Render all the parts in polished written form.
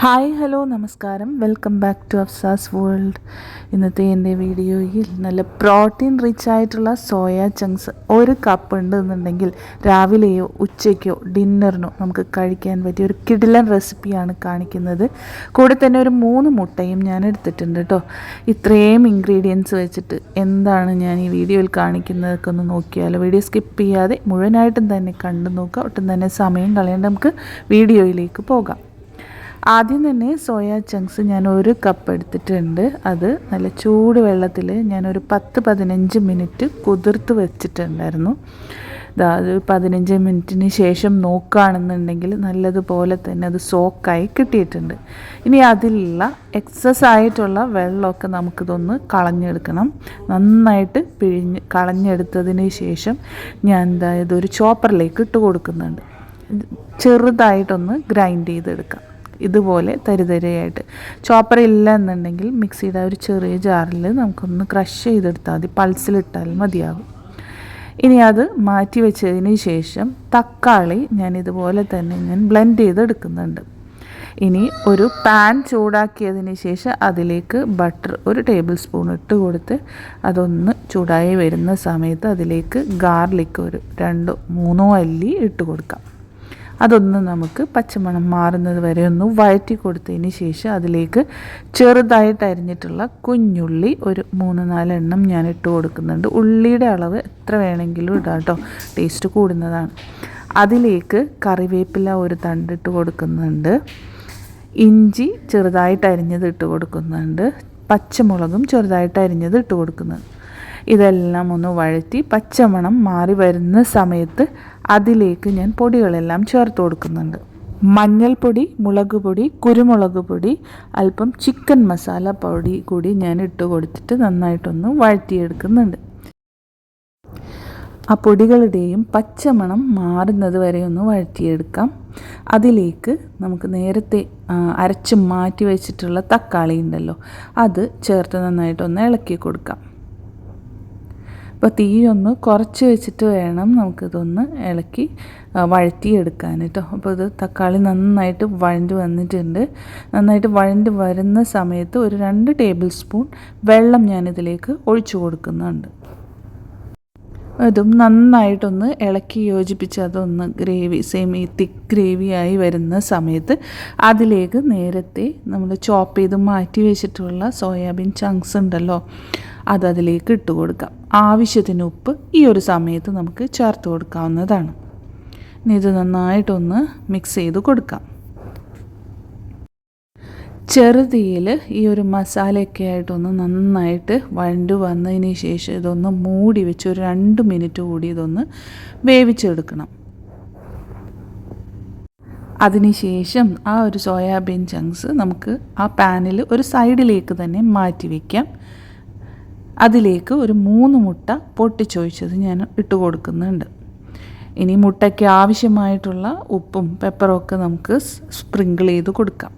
Hi hello നമസ്കാരം, welcome back to Afsa's world. ഇന്നത്തെ എൻ്റെ വീഡിയോയിൽ നല്ല പ്രോട്ടീൻ റിച്ച് ആയിട്ടുള്ള സോയ ചങ്ക്സ് ഒരു കപ്പ് ഉണ്ടെന്നുണ്ടെങ്കിൽ രാവിലെയോ ഉച്ചയ്ക്കോ ഡിന്നറിനോ നമുക്ക് കഴിക്കാൻ പറ്റിയ ഒരു കിടിലൻ റെസിപ്പിയാണ് കാണിക്കുന്നത്. കൂടെ തന്നെ ഒരു 3 മുട്ടയും ഞാൻ എടുത്തിട്ടുണ്ട് കേട്ടോ. ഇത്രയും ഇൻഗ്രീഡിയൻസ് വെച്ചിട്ട് എന്താണ് ഞാൻ ഈ വീഡിയോയിൽ കാണിക്കുന്നതൊക്കെ ഒന്ന് നോക്കിയാലോ. വീഡിയോ സ്കിപ്പ് ചെയ്യാതെ മുഴുവനായിട്ടും തന്നെ കണ്ടു നോക്കുക. ഒട്ടും തന്നെ സമയം കളയേണ്ട, നമുക്ക് വീഡിയോയിലേക്ക് പോകാം. ആദ്യം തന്നെ സോയ ചങ്ക്സ് ഞാൻ 1 കപ്പ് എടുത്തിട്ടുണ്ട്. അത് നല്ല ചൂട് വെള്ളത്തിൽ ഞാനൊരു 10-15 മിനിറ്റ് കുതിർത്ത് വെച്ചിട്ടുണ്ടായിരുന്നു. അത് 15 മിനിറ്റിന് ശേഷം നോക്കുകയാണെന്നുണ്ടെങ്കിൽ നല്ലതുപോലെ തന്നെ അത് സോക്കായി കിട്ടിയിട്ടുണ്ട്. ഇനി അതിലുള്ള എക്സസ് ആയിട്ടുള്ള വെള്ളമൊക്കെ നമുക്കിതൊന്ന് കളഞ്ഞെടുക്കണം. നന്നായിട്ട് കളഞ്ഞെടുത്തതിന് ശേഷം ഞാൻ ഇതൊരു ചോപ്പറിലേക്ക് ഇട്ട് കൊടുക്കുന്നുണ്ട്. ചെറുതായിട്ടൊന്ന് ഗ്രൈൻഡ് ചെയ്തെടുക്കാം. ഇതുപോലെ തരിതരയായിട്ട്. ചോപ്പർ ഇല്ല എന്നുണ്ടെങ്കിൽ മിക്സിയുടെ ഒരു ചെറിയ ജാറിൽ നമുക്കൊന്ന് ക്രഷ് ചെയ്തെടുത്താൽ മതി, പൾസിലിട്ടാൽ മതിയാകും. ഇനി അത് മാറ്റി വെച്ചതിന് ശേഷം തക്കാളി ഇതുപോലെ തന്നെ ഞാൻ ബ്ലെൻഡ് ചെയ്തെടുക്കുന്നുണ്ട്. ഇനി ഒരു പാൻ ചൂടാക്കിയതിന് ശേഷം അതിലേക്ക് ബട്ടർ 1 ടേബിൾ സ്പൂൺ ഇട്ട് കൊടുത്ത് അതൊന്ന് ചൂടായി വരുന്ന സമയത്ത് അതിലേക്ക് ഗാർലിക് ഒരു 2-3 അല്ലി ഇട്ട് കൊടുക്കാം. അതൊന്ന് നമുക്ക് പച്ചമണം മാറുന്നത് വരെ ഒന്ന് വഴറ്റി കൊടുത്തതിന് ശേഷം അതിലേക്ക് ചെറുതായിട്ട് അരിഞ്ഞിട്ടുള്ള കുഞ്ഞുള്ളി ഒരു 3-4 എണ്ണം ഞാൻ ഇട്ട് കൊടുക്കുന്നുണ്ട്. ഉള്ളിയുടെ അളവ് എത്ര വേണമെങ്കിലും ഇടാം കേട്ടോ, ടേസ്റ്റ് കൂടുന്നതാണ്. അതിലേക്ക് കറിവേപ്പില ഒരു തണ്ടിട്ട് കൊടുക്കുന്നുണ്ട്. ഇഞ്ചി ചെറുതായിട്ട് അരിഞ്ഞത് ഇട്ട് കൊടുക്കുന്നുണ്ട്. പച്ചമുളകും ചെറുതായിട്ട് അരിഞ്ഞത് ഇട്ട് കൊടുക്കുന്നുണ്ട്. ഇതെല്ലാം ഒന്ന് വഴറ്റി പച്ചമണം മാറി വരുന്ന സമയത്ത് അതിലേക്ക് ഞാൻ പൊടികളെല്ലാം ചേർത്ത് കൊടുക്കുന്നുണ്ട്. മഞ്ഞൾപ്പൊടി, മുളക് പൊടി, കുരുമുളക് പൊടി, അല്പം ചിക്കൻ മസാല പൊടി കൂടി ഞാൻ ഇട്ട് കൊടുത്തിട്ട് നന്നായിട്ടൊന്ന് വഴറ്റിയെടുക്കുന്നുണ്ട്. ആ പൊടികളുടെയും പച്ചമണം മാറുന്നത് വരെ ഒന്ന് വഴറ്റിയെടുക്കാം. അതിലേക്ക് നമുക്ക് നേരത്തെ അരച്ച് മാറ്റി വെച്ചിട്ടുള്ള തക്കാളി ഉണ്ടല്ലോ, അത് ചേർത്ത് നന്നായിട്ടൊന്ന് ഇളക്കി കൊടുക്കാം. അപ്പോൾ തീ ഒന്ന് കുറച്ച് വെച്ചിട്ട് വേണം നമുക്കിതൊന്ന് ഇളക്കി വഴറ്റിയെടുക്കാൻ കേട്ടോ. അപ്പോൾ ഇത് തക്കാളി നന്നായിട്ട് വഴണ്ട് വന്നിട്ടുണ്ട്. നന്നായിട്ട് വഴണ്ട് വരുന്ന സമയത്ത് ഒരു 2 ടേബിൾ സ്പൂൺ വെള്ളം ഞാനിതിലേക്ക് ഒഴിച്ചു കൊടുക്കുന്നുണ്ട്. അതും നന്നായിട്ടൊന്ന് ഇളക്കി യോജിപ്പിച്ച് അതൊന്ന് ഈ തിക്ക് ഗ്രേവിയായി വരുന്ന സമയത്ത് അതിലേക്ക് നേരത്തെ നമ്മൾ ചോപ്പ് ചെയ്ത് മാറ്റി വെച്ചിട്ടുള്ള സോയാബീൻ ചങ്ക്സ് ഉണ്ടല്ലോ, അതിലേക്ക് ഇട്ട് കൊടുക്കാം. ആവശ്യത്തിന് ഉപ്പ് ഈ ഒരു സമയത്ത് നമുക്ക് ചേർത്ത് കൊടുക്കാവുന്നതാണ്. ഇനി ഇത് നന്നായിട്ടൊന്ന് മിക്സ് ചെയ്ത് കൊടുക്കാം. ചെറുതീയിൽ ഈ ഒരു മസാലയൊക്കെ ആയിട്ടൊന്ന് നന്നായിട്ട് വഴണ്ട് വന്നതിന് ശേഷം ഇതൊന്ന് മൂടി വെച്ച് ഒരു 2 മിനിറ്റ് കൂടി ഇതൊന്ന് വേവിച്ചെടുക്കണം. അതിനുശേഷം ആ ഒരു സോയാബീൻ ചങ്ക്സ് നമുക്ക് ആ പാനിൽ ഒരു സൈഡിലേക്ക് തന്നെ മാറ്റി വയ്ക്കാം. അതിലേക്ക് ഒരു 3 മുട്ട പൊട്ടിച്ചൊഴിച്ചത് ഞാൻ ഇട്ട് കൊടുക്കുന്നുണ്ട്. ഇനി മുട്ടയ്ക്ക് ആവശ്യമായിട്ടുള്ള ഉപ്പും പെപ്പറും ഒക്കെ നമുക്ക് സ്പ്രിങ്കിൾ ചെയ്ത് കൊടുക്കാം.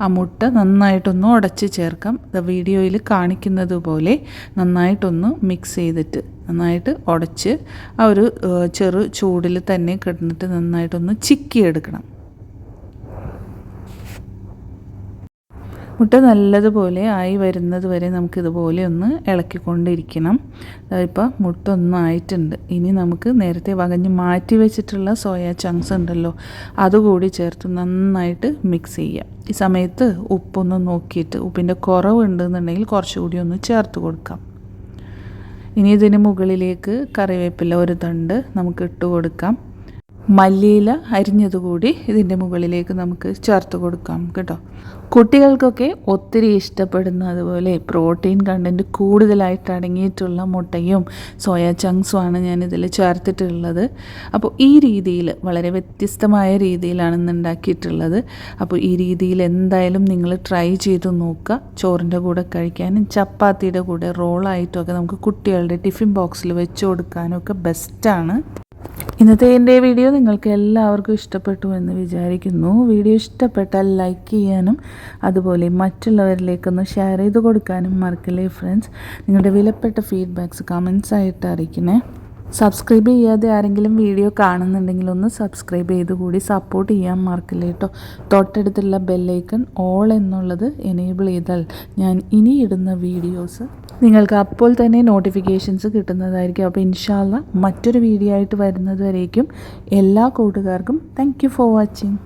ആ മുട്ട നന്നായിട്ടൊന്ന് ഉടച്ച് ചേർക്കാം. വീഡിയോയിൽ കാണിക്കുന്നത് പോലെ നന്നായിട്ടൊന്ന് മിക്സ് ചെയ്തിട്ട് നന്നായിട്ട് ഉടച്ച് ആ ഒരു ചെറു ചൂടിൽ തന്നെ കിടന്നിട്ട് നന്നായിട്ടൊന്ന് ചിക്കിയെടുക്കണം. മുട്ട നല്ലതുപോലെ ആയി വരുന്നത് വരെ നമുക്കിതുപോലെ ഒന്ന് ഇളക്കിക്കൊണ്ടിരിക്കണം. ഇപ്പോൾ മുട്ട ഒന്നായിട്ടുണ്ട്. ഇനി നമുക്ക് നേരത്തെ വകഞ്ഞ് മാറ്റി വെച്ചിട്ടുള്ള സോയ ചങ്ക്സ് ഉണ്ടല്ലോ, അതുകൂടി ചേർത്ത് നന്നായിട്ട് മിക്സ് ചെയ്യാം. ഈ സമയത്ത് ഉപ്പൊന്ന് നോക്കിയിട്ട് ഉപ്പിൻ്റെ കുറവുണ്ടെന്നുണ്ടെങ്കിൽ കുറച്ചുകൂടി ഒന്ന് ചേർത്ത് കൊടുക്കാം. ഇനി ഇതിന് മുകളിലേക്ക് കറിവേപ്പില ഒരു തണ്ട് നമുക്ക് ഇട്ട് കൊടുക്കാം. മല്ലിയില അരിഞ്ഞതുകൂടി ഇതിൻ്റെ മുകളിലേക്ക് നമുക്ക് ചേർത്ത് കൊടുക്കാം കേട്ടോ. കുട്ടികൾക്കൊക്കെ ഒത്തിരി ഇഷ്ടപ്പെടുന്ന അതുപോലെ പ്രോട്ടീൻ കണ്ടൻറ്റ് കൂടുതലായിട്ട് അടങ്ങിയിട്ടുള്ള മുട്ടയും സോയ ചങ്ക്സുമാണ് ഞാനിതിൽ ചേർത്തിട്ടുള്ളത്. അപ്പോൾ ഈ രീതിയിൽ വളരെ വ്യത്യസ്തമായ രീതിയിലാണ് ഇന്ന് ഉണ്ടാക്കിയിട്ടുള്ളത്. അപ്പോൾ ഈ രീതിയിൽ എന്തായാലും നിങ്ങൾ ട്രൈ ചെയ്ത് നോക്കുക. ചോറിൻ്റെ കൂടെ കഴിക്കാനും ചപ്പാത്തിയുടെ കൂടെ റോളായിട്ടുമൊക്കെ നമുക്ക് കുട്ടികളുടെ ടിഫിൻ ബോക്സിൽ വെച്ച് കൊടുക്കാനും ഒക്കെ ബെസ്റ്റാണ്. ഇന്നത്തെ എൻ്റെ വീഡിയോ നിങ്ങൾക്ക് എല്ലാവർക്കും ഇഷ്ടപ്പെട്ടു എന്ന് വിചാരിക്കുന്നു. വീഡിയോ ഇഷ്ടപ്പെട്ടാൽ ലൈക്ക് ചെയ്യാനും അതുപോലെ മറ്റുള്ളവരിലേക്കൊന്ന് ഷെയർ ചെയ്ത് കൊടുക്കാനും മറക്കല്ലേ ഫ്രണ്ട്സ്. നിങ്ങളുടെ വിലപ്പെട്ട ഫീഡ്ബാക്ക്സ് കമൻസ് ആയിട്ട് അറിയിക്കണേ. സബ്സ്ക്രൈബ് ചെയ്യാതെ ആരെങ്കിലും വീഡിയോ കാണുന്നുണ്ടെങ്കിൽ ഒന്ന് സബ്സ്ക്രൈബ് ചെയ്ത് കൂടി സപ്പോർട്ട് ചെയ്യാൻ മറക്കില്ല കേട്ടോ. തൊട്ടടുത്തുള്ള ബെല്ലൈക്കൺ ഓൾ എന്നുള്ളത് എനേബിൾ ചെയ്താൽ ഞാൻ ഇനി ഇടുന്ന വീഡിയോസ് നിങ്ങൾക്ക് അപ്പോൾ തന്നെ നോട്ടിഫിക്കേഷൻസ് കിട്ടുന്നതായിരിക്കും. അപ്പോൾ ഇൻഷാ അല്ലാഹ് മറ്റൊരു വീഡിയോ ആയിട്ട് വരുന്നത് വരേക്കും എല്ലാ കൂട്ടുകാർക്കും താങ്ക് യു ഫോർ വാച്ചിങ്.